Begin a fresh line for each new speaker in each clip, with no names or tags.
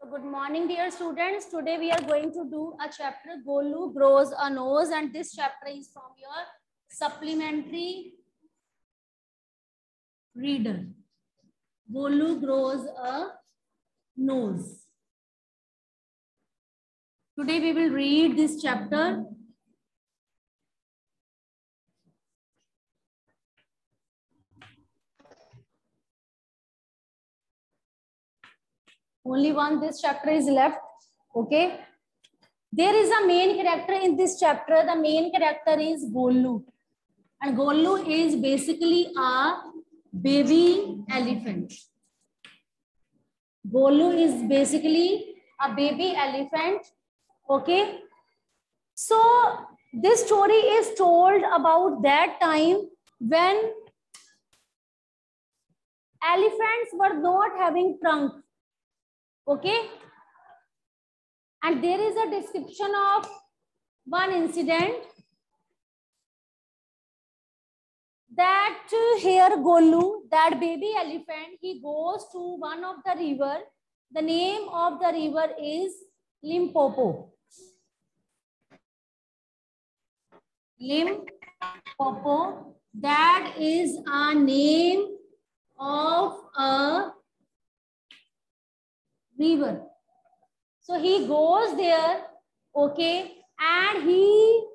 So good morning, dear students. Today we are going to do a chapter, Golu Grows a Nose, and this chapter is from your supplementary reader. Golu grows a nose. Today we will read this chapter. Only one this chapter is left. Okay. There is a main character in this chapter. The main character is Golu. And Golu is basically a baby elephant. Golu is basically a baby elephant. Okay. So this story is told about that time when elephants were not having trunk. Okay. And there is a description of one incident that here Golu, that baby elephant, he goes to one of the river. The name of the river is Limpopo. Limpopo, that is a name of a river. So he goes there, okay, and he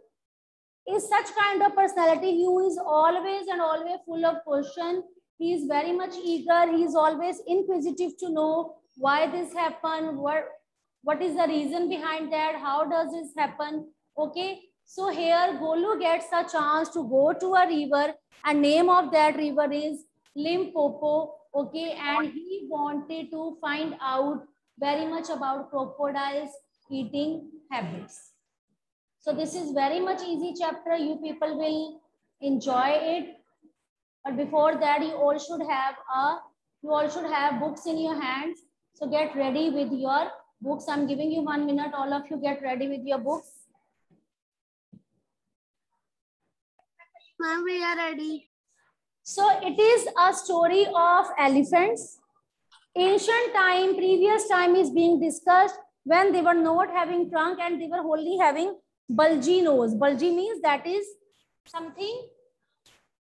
is such kind of personality who is always and always full of question. He is very much eager. He is always inquisitive to know why this happened, what is the reason behind that, how does this happen, okay. So here Golu gets a chance to go to a river, and name of that river is Limpopo, okay, and he wanted to find out very much about crocodiles eating habits. So this is very much easy chapter. You people will enjoy it. But before that, you all should have books in your hands. So get ready with your books. I'm giving you 1 minute. All of you get ready with your books.
Ma'am, we are ready.
So it is a story of elephants. Ancient time, previous time is being discussed when they were not having trunk and they were only having bulgy nose. Bulgy means that is something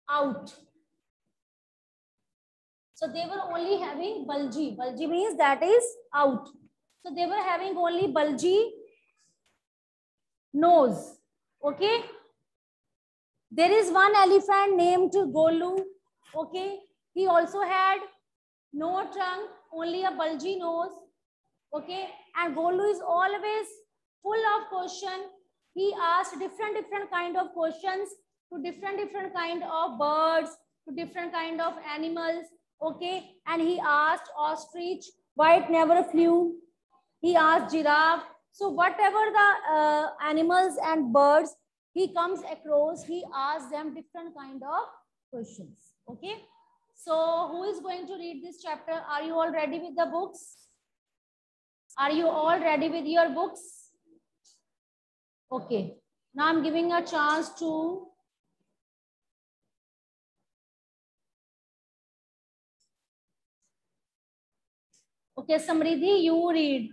out. So they were only having bulgy. Bulgy means that is out. So they were having only bulgy nose. Okay. There is one elephant named Golu. Okay. He also had no trunk, only a bulgy nose. Okay. And Golu is always full of question. He asked different kind of questions to different kind of birds, to different kind of animals. Okay. And he asked ostrich why it never flew. He asked giraffe. So whatever the animals and birds he comes across, he asks them different kind of questions. Okay. So who is going to read this chapter? Are you all ready with the books? Are you all ready with your books? Okay. Now I'm giving a chance to okay, Samriddhi, you read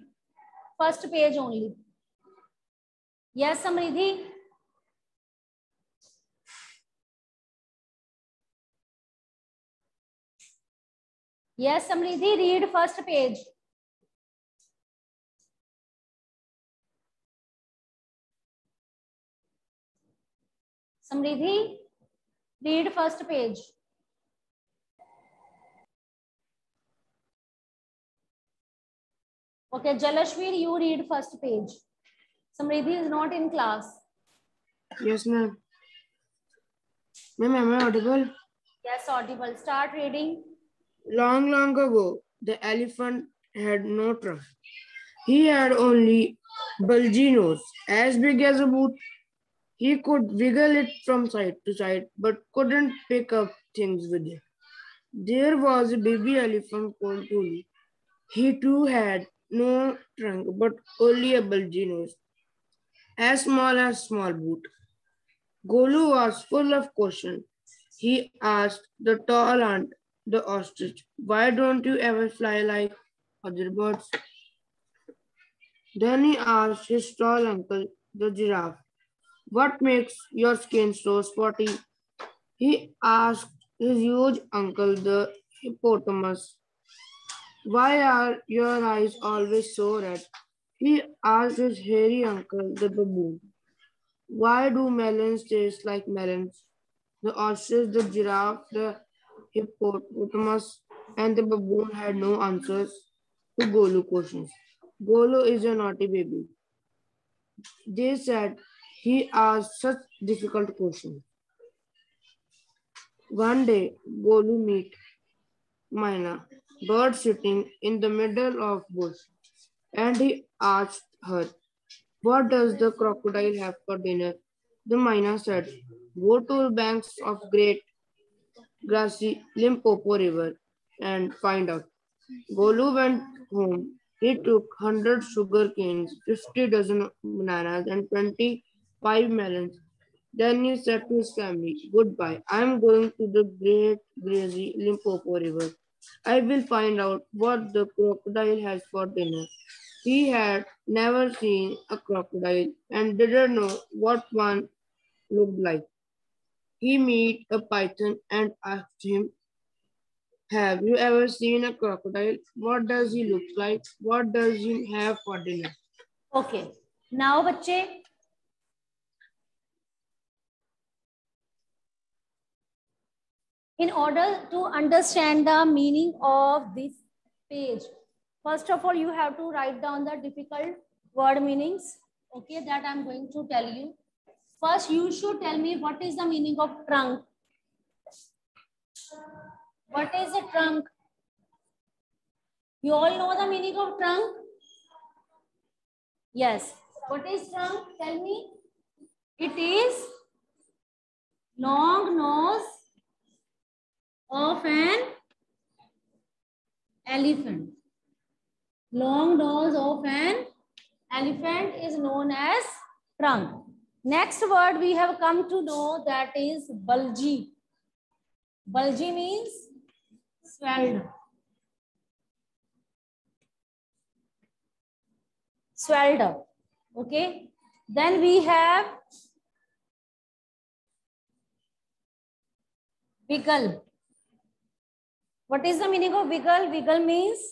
first page only. Yes, Samriddhi. Yes, Samriddhi, read first page. Samriddhi, read first page. Okay, Jalashveer, you read first page. Samriddhi is not in class.
Yes, ma'am. Ma'am, am I audible?
Yes, audible. Start reading.
Long, long ago, the elephant had no trunk. He had only bulgy nose, as big as a boot. He could wiggle it from side to side, but couldn't pick up things with it. There was a baby elephant called Tuli. He too had no trunk, but only a bulgy nose, as small boot. Golu was full of questions. He asked the tall ant, the ostrich, why don't you ever fly like other birds? Then he asked his tall uncle, the giraffe, "What makes your skin so spotty?" He asked his huge uncle, the hippopotamus, "Why are your eyes always so red?" He asked his hairy uncle, the baboon, "Why do melons taste like melons?" The ostrich, the giraffe, the hippopotamus, and the baboon had no answers to Golu questions. Golu is a naughty baby. They said he asked such difficult questions. One day, Golu met Mina, bird sitting in the middle of bush, and he asked her, "What does the crocodile have for dinner?" The Mina said, "Go to the banks of Great Grassy Limpopo River and find out." Golu went home. He took 100 sugar canes, 50 dozen bananas, and 25 melons. Then he said to his family, "Goodbye. I am going to the Great Grassy Limpopo River. I will find out what the crocodile has for dinner." He had never seen a crocodile and didn't know what one looked like. He met a python and asked him, "Have you ever seen a crocodile? What does he look like? What does he have for dinner?"
Okay. Now, बच्चे, in order to understand the meaning of this page, first of all, you have to write down the difficult word meanings. Okay, that I'm going to tell you. First, you should tell me what is the meaning of trunk. What is a trunk? You all know the meaning of trunk? Yes. What is trunk? Tell me. It is long nose of an elephant. Long nose of an elephant is known as trunk. Next word we have come to know, that is bulgy. Bulgy means swelled. Swelled up. Okay. Then we have wiggle. What is the meaning of wiggle? Wiggle means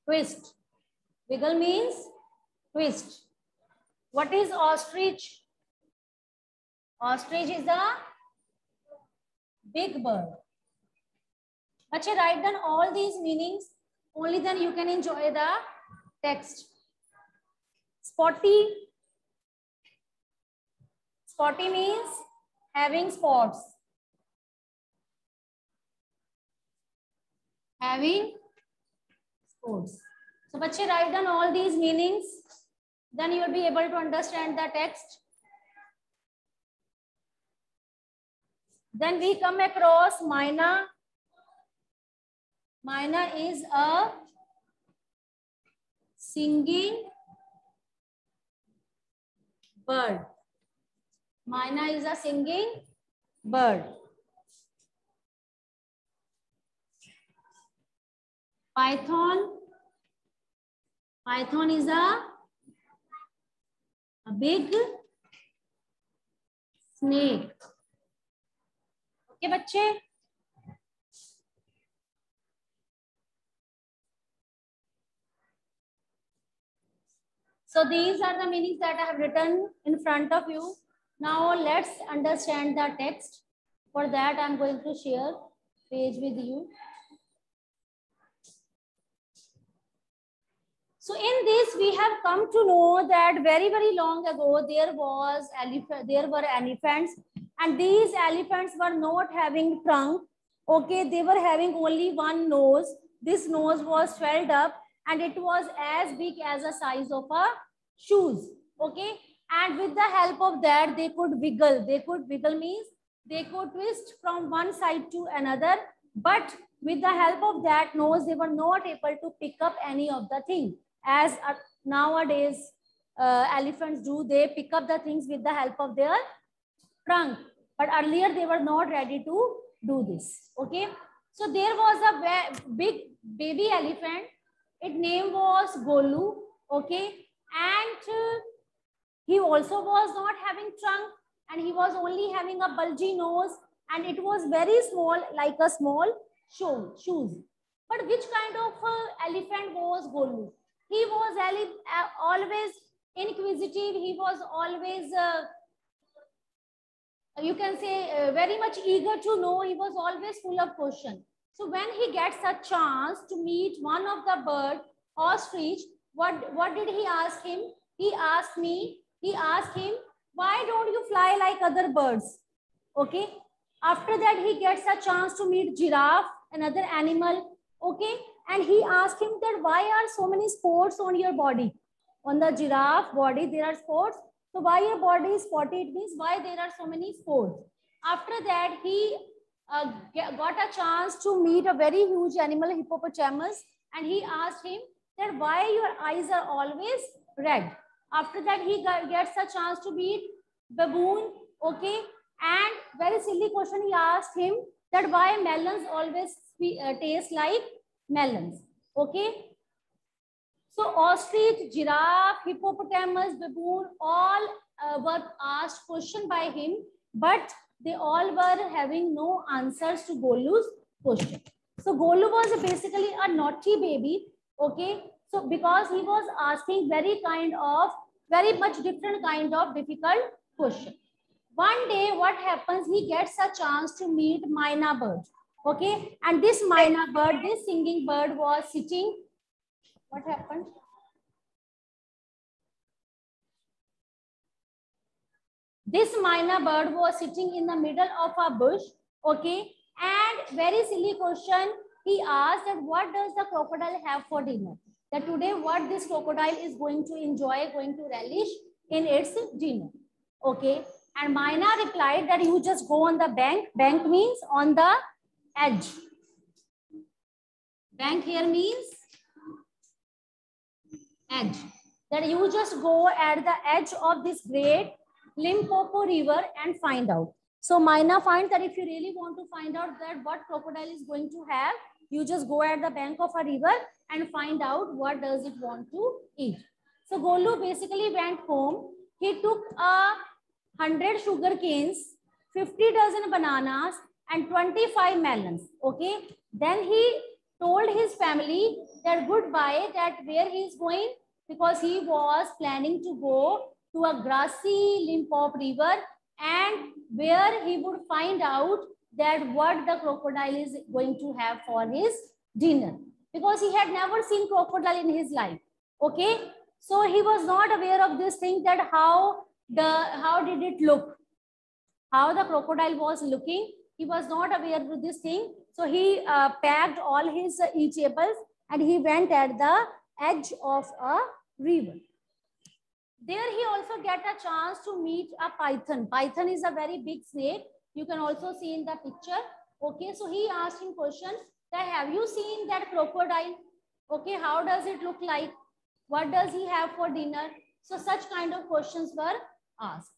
twist. Wiggle means twist. What is ostrich? Ostrich is a big bird. Achha, write down all these meanings. Only then you can enjoy the text. Spotty. Spotty means having spots. Having spots. So, bache, write down all these meanings. Then you will be able to understand the text. Then we come across Mina. Mina is a singing bird. Mina is a singing bird. Python. Python is a big snake. Okay, बच्चे. So these are the meanings that I have written in front of you. Now let's understand the text. For that, I'm going to share page with you. So in this, we have come to know that very, very long ago, there were elephants, and these elephants were not having trunk. Okay, they were having only one nose. This nose was swelled up, and it was as big as the size of a shoes. Okay, and with the help of that, they could wiggle. They could wiggle means they could twist from one side to another, but with the help of that nose, they were not able to pick up any of the thing. As nowadays elephants do, they pick up the things with the help of their trunk. But earlier they were not ready to do this. Okay. So there was a big baby elephant. Its name was Golu. Okay, and he also was not having trunk, and he was only having a bulgy nose, and it was very small, like a small shoes. But which kind of elephant was Golu? He was always inquisitive. He was always, you can say, very much eager to know. He was always full of questions. So when he gets a chance to meet one of the bird, ostrich, what did he ask him? He asked him, why don't you fly like other birds? Okay. After that, he gets a chance to meet giraffe, another animal. Okay. And he asked him that why are so many spots on your body? On the giraffe body, there are spots. So why your body is spotted means why there are so many spots. After that, he got a chance to meet a very huge animal, hippopotamus, and he asked him that why your eyes are always red. After that, he gets a chance to meet baboon. Okay, and very silly question he asked him that why melons always taste like melons. Okay, so ostrich, giraffe, hippopotamus, baboon, all were asked question by him, but they all were having no answers to Golu's question. So Golu was basically a naughty baby. Okay, so because he was asking very much different kind of difficult question. One day, what happens? He gets a chance to meet Myna bird. Okay, and this Myna bird, this singing bird, was sitting. What happened? This Myna bird was sitting in the middle of a bush. Okay, and very silly question he asked that what does the crocodile have for dinner? That today what this crocodile is going to enjoy, going to relish in its dinner. Okay, and Myna replied that you just go on the bank. Bank means on the edge. Bank here means edge. That you just go at the edge of this great Limpopo river and find out. So Myna finds that if you really want to find out that what crocodile is going to have, you just go at the bank of a river and find out what does it want to eat. So Golu basically went home. He took 100 sugar canes, 50 dozen bananas, and 25 melons. Okay. Then he told his family that goodbye, that where he is going, because he was planning to go to a grassy Limpopo river and where he would find out that what the crocodile is going to have for his dinner, because he had never seen crocodile in his life. Okay, so he was not aware of this thing, that how did it look, how the crocodile was looking. He was not aware of this thing. So he packed all his eatables and he went at the edge of a river. There he also get a chance to meet a python. Python is a very big snake. You can also see in the picture. Okay, so he asked him question that have you seen that crocodile? Okay, how does it look like? What does he have for dinner? So such kind of questions were asked.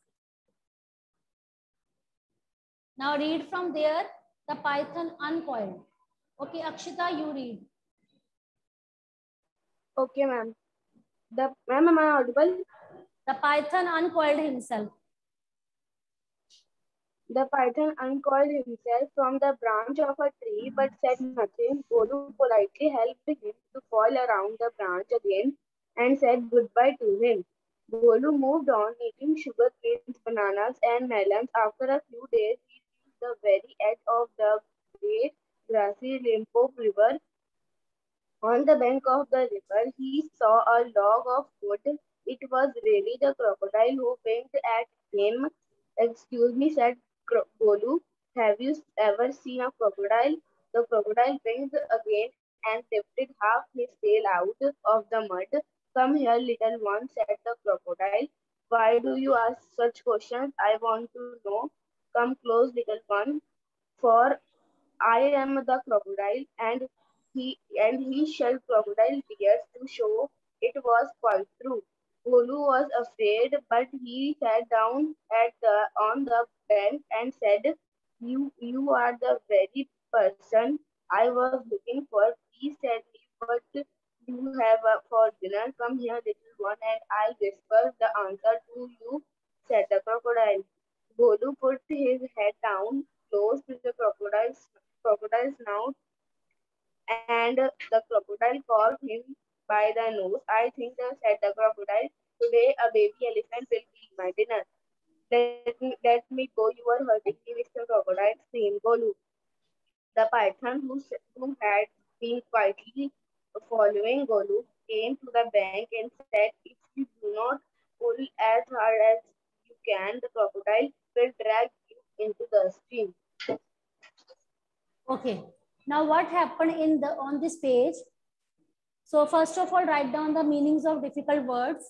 Now read from there, the python uncoiled. Okay, Akshita, you read.
Okay, ma'am. Ma'am, am I audible?
The python uncoiled himself.
The python uncoiled himself from the branch of a tree but said nothing. Golu politely helped him to coil around the branch again and said goodbye to him. Golu moved on, eating sugar canes, bananas, and melons. After a few days, he reached the very edge of the great grassy Limpopo River. On the bank of the river, he saw a log of wood. It was really the crocodile who winked at him. Excuse me, said Golu. Have you ever seen a crocodile? The crocodile winked again and lifted half his tail out of the mud. Come here, little one, said the crocodile. Why do you ask such questions? I want to know. Come close, little one, for I am the crocodile, and he shed crocodile tears to show it was quite true. Golu was afraid, but he sat down on the bank and said, You are the very person I I was looking for. He said, what you have for dinner? Come here, little one, and I'll whisper the answer to you, said the crocodile. Golu put his head down close to the crocodile's snout, and the crocodile caught him by the nose. I think, said the crocodile, today a baby elephant will be my dinner. Let me go, you are hurting me, Mr. Crocodile, screamed Golu. The python, who had been quietly following Golu, came to the bank and said, if you do not pull as hard as you can, the crocodile will drag you into the stream.
Okay. Now what happened on this page? So first of all, write down the meanings of difficult words.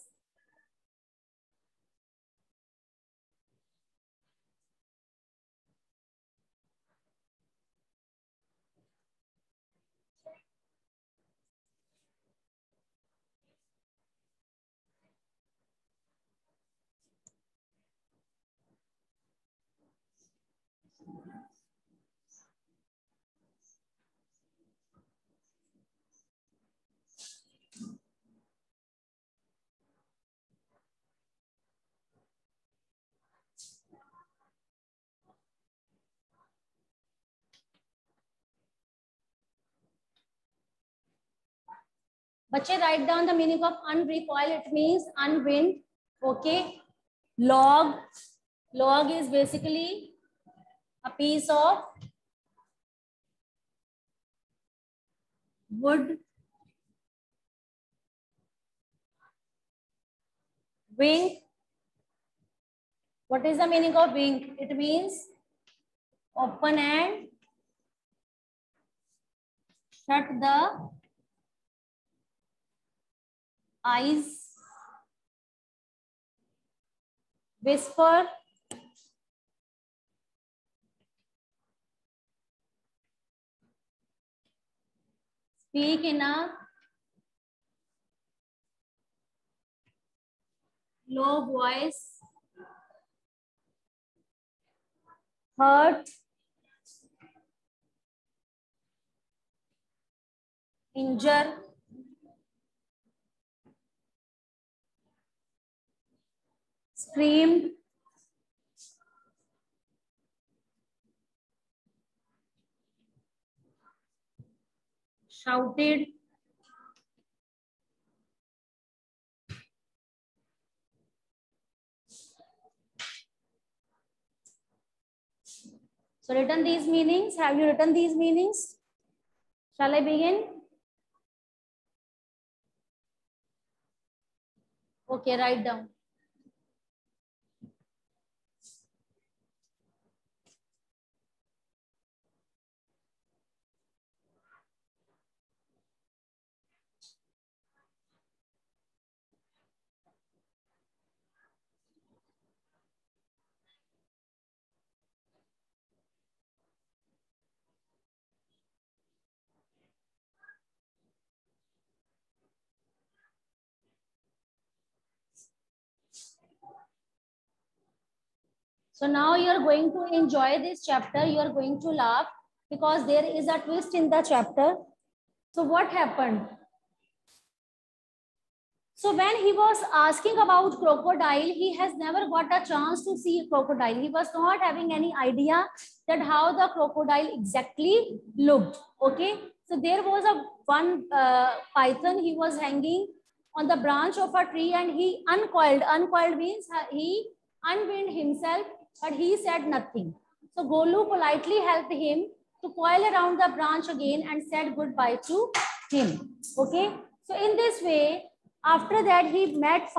Bache, write down the meaning of unrecoil. It means unwind. Okay. Log. Log is basically a piece of wood. Wink. What is the meaning of wink? It means open and shut the eyes. Whisper. Speak in a low voice. Hurt. Injure. Screamed. Shouted. So written these meanings. Have you written these meanings? Shall I begin? Okay, write down. So now you are going to enjoy this chapter. You are going to laugh because there is a twist in the chapter. So what happened? So when he was asking about crocodile, he has never got a chance to see a crocodile. He was not having any idea that how the crocodile exactly looked. Okay. So there was one python. He was hanging on the branch of a tree and he uncoiled. Uncoiled means he unwound himself, but he said nothing. So Golu politely helped him to coil around the branch again and said goodbye to him. Okay. So in this way, after that, he met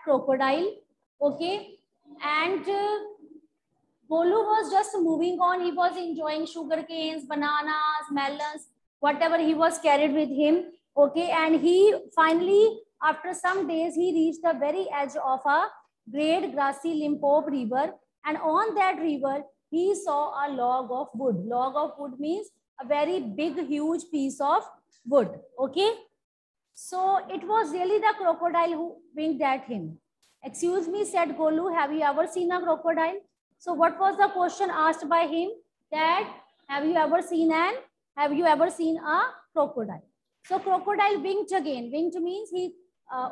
crocodile. Okay. And Golu was just moving on. He was enjoying sugar canes, bananas, melons, whatever he was carried with him. Okay. And he finally, after some days, he reached the very edge of a great grassy Limpopo river. And on that river, he saw a log of wood. Log of wood means a very big, huge piece of wood. Okay. So it was really the crocodile who winked at him. Excuse me, said Golu, have you ever seen a crocodile? So what was the question asked by him? That have you ever seen an Have you ever seen a crocodile? So crocodile winked again. Winked means he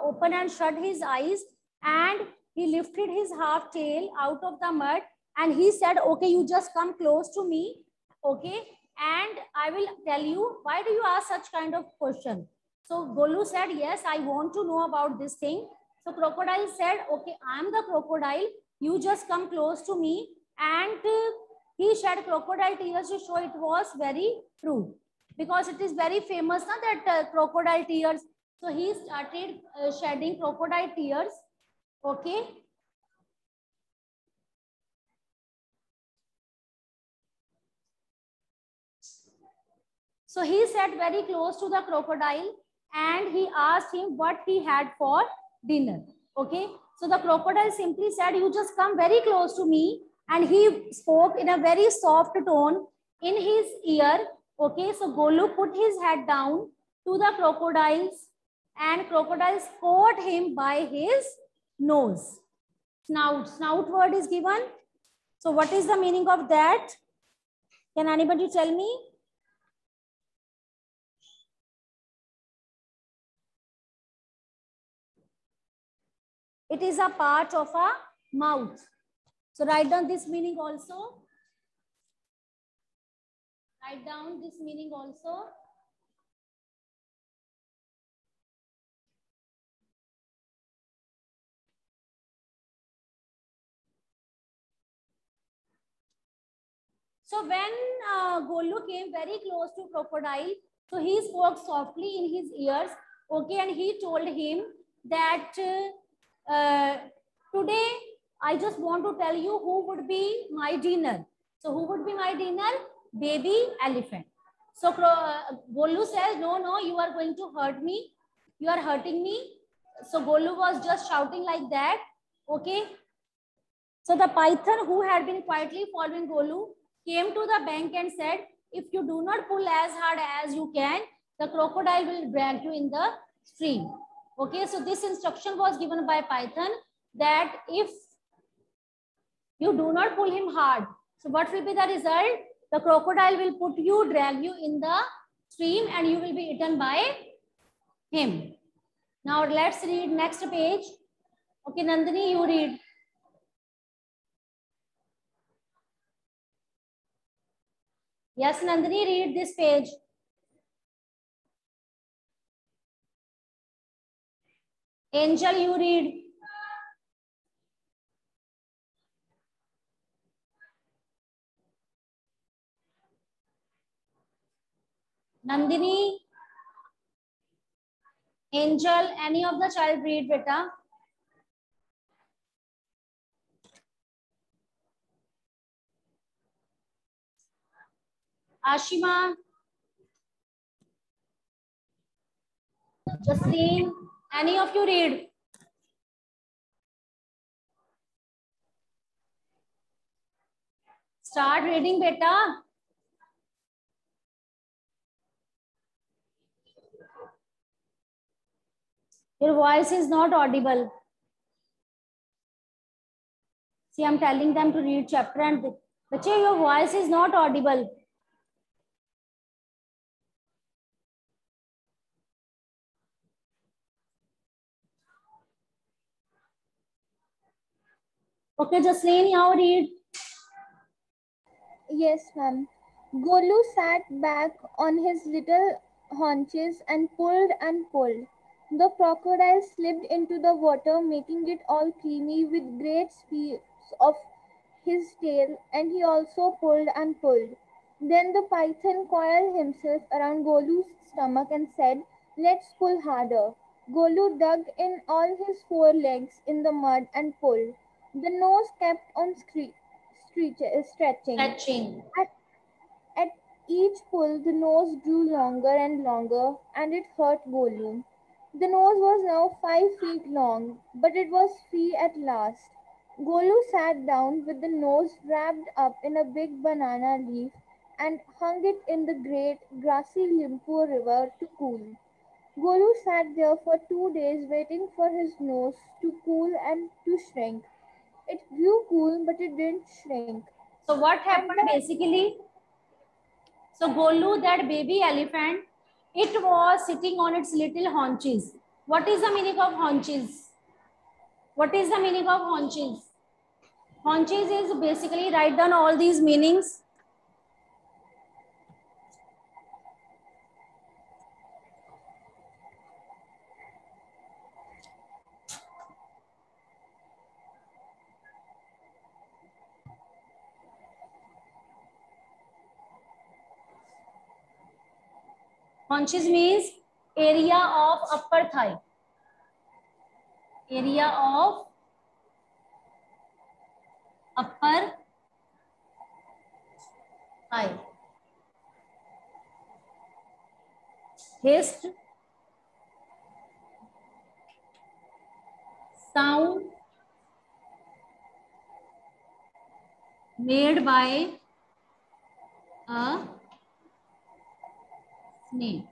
opened and shut his eyes, and he lifted his half tail out of the mud, and he said, okay, you just come close to me, okay, and I will tell you, why do you ask such kind of question? So Golu said, yes, I want to know about this thing. So crocodile said, okay, I am the crocodile, you just come close to me, and he shed crocodile tears to show it was very true, because it is very famous now that crocodile tears. So he started shedding crocodile tears. Okay. So he sat very close to the crocodile and he asked him what he had for dinner. Okay. So the crocodile simply said, you just come very close to me. And he spoke in a very soft tone in his ear. Okay. So Golu put his head down to the crocodiles, and crocodiles caught him by his nose. Snout. Snout word is given. So what is the meaning of that? Can anybody tell me? It is a part of a mouth. So write down this meaning also. Write down this meaning also. So when Golu came very close to crocodile, so he spoke softly in his ears, okay, and he told him that today I just want to tell you who would be my dinner. So who would be my dinner? Baby elephant. So Golu says, no, you are going to hurt me. You are hurting me. So Golu was just shouting like that, okay. So the python, who had been quietly following Golu, came to the bank and said, if you do not pull as hard as you can, the crocodile will drag you in the stream. Okay, so this instruction was given by python that if you do not pull him hard, so what will be the result? The crocodile will put you, drag you in the stream, and you will be eaten by him. Now let's read next page. Okay, Nandini, you read. Yes, Nandini, read this page. Angel, you read. Nandini, Angel, any of the child read, beta. Ashima, Jasleen, any of you read. Start reading, beta. Your voice is not audible. See, I'm telling them to read chapter and Bache, your voice is not audible. Okay, Jasleen, now read.
Yes, ma'am. Golu sat back on his little haunches and pulled and pulled. The crocodile slipped into the water, making it all creamy with great sweeps of his tail, and he also pulled and pulled. Then the python coiled himself around Golu's stomach and said, let's pull harder. Golu dug in all his four legs in the mud and pulled. The nose kept on stretching. At each pull, the nose grew longer and longer, and it hurt Golu. The nose was now 5 feet long, but it was free at last. Golu sat down with the nose wrapped up in a big banana leaf and hung it in the great grassy Limpo River to cool. Golu sat there for 2 days waiting for his nose to cool and to shrink. It grew cool, but it didn't shrink.
So what happened basically? So Golu, that baby elephant, it was sitting on its little haunches. What is the meaning of haunches? What is the meaning of haunches? Haunches is basically, write down all these meanings. Haunches means area of upper thigh. Area of upper thigh. Hissed, sound made by a snake.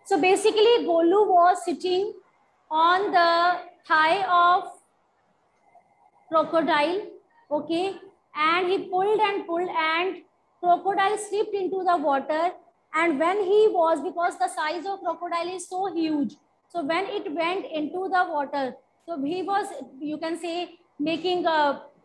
So basically, Golu was sitting on the thigh of crocodile, okay, and he pulled and pulled, and crocodile slipped into the water. And when he was, because the size of crocodile is so huge, so when it went into the water, so he was, you can say, making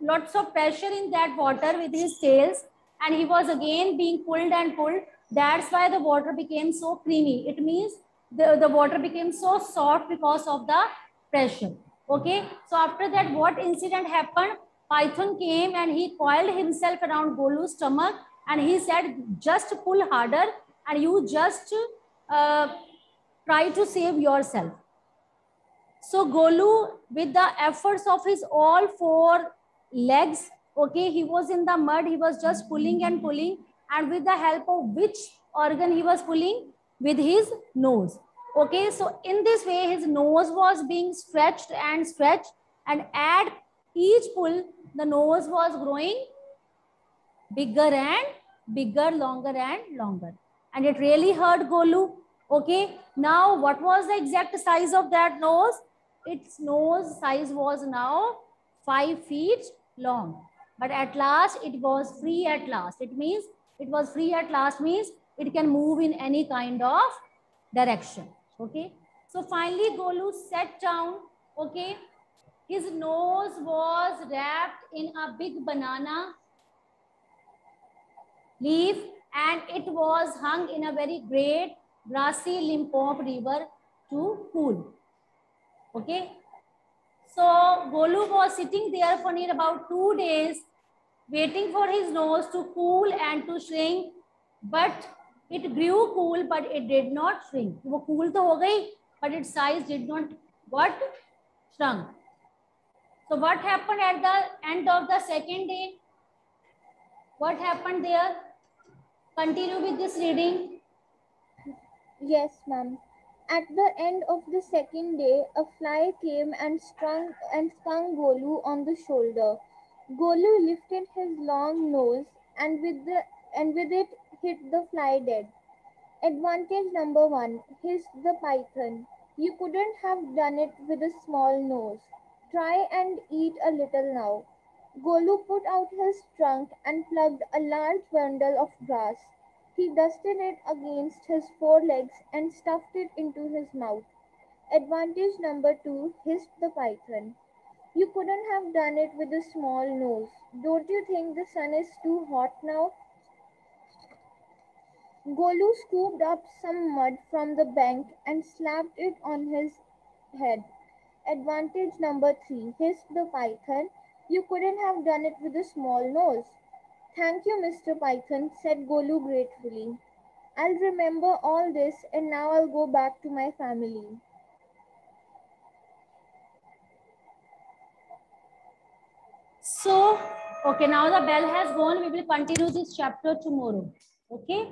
lots of pressure in that water with his tails, and he was again being pulled and pulled. That's why the water became so creamy. It means the water became so soft because of the pressure. Okay, so after that, what incident happened? Python came and he coiled himself around Golu's stomach, and he said, just pull harder and you just try to save yourself. So Golu, with the efforts of his all four legs, okay, he was in the mud, he was just pulling and pulling, and with the help of which organ he was pulling? With his nose. Okay, so in this way, his nose was being stretched, and at each pull, the nose was growing bigger and bigger, longer and longer. And it really hurt Golu. Okay, now what was the exact size of that nose? Its nose size was now 5 feet long. But at last, it was free at last. It means it was free at last means it can move in any kind of direction. Okay, so finally Golu sat down. Okay, his nose was wrapped in a big banana leaf, and it was hung in a very great grassy Limpopo river to cool. Okay, so Golu was sitting there for near about 2 days, waiting for his nose to cool and to shrink, but it grew cool, but it did not shrink. वो cool तो हो गई, but its size did not got shrunk. So what happened at the end of the second day? What happened there? Continue with this reading.
Yes, ma'am. At the end of the second day, a fly came and stung Golu on the shoulder. Golu lifted his long nose and with it hit the fly dead. Advantage number 1, hissed the python. You couldn't have done it with a small nose. Try and eat a little now. Golu put out his trunk and plucked a large bundle of grass. He dusted it against his forelegs and stuffed it into his mouth. Advantage number 2, hissed the python. You couldn't have done it with a small nose. Don't you think the sun is too hot now? Golu scooped up some mud from the bank and slapped it on his head. Advantage number 3, hissed the python. You couldn't have done it with a small nose. Thank you, Mr. Python, said Golu gratefully. I'll remember all this, and now I'll go back to my family.
So, okay, now the bell has gone. We will continue this chapter tomorrow. Okay.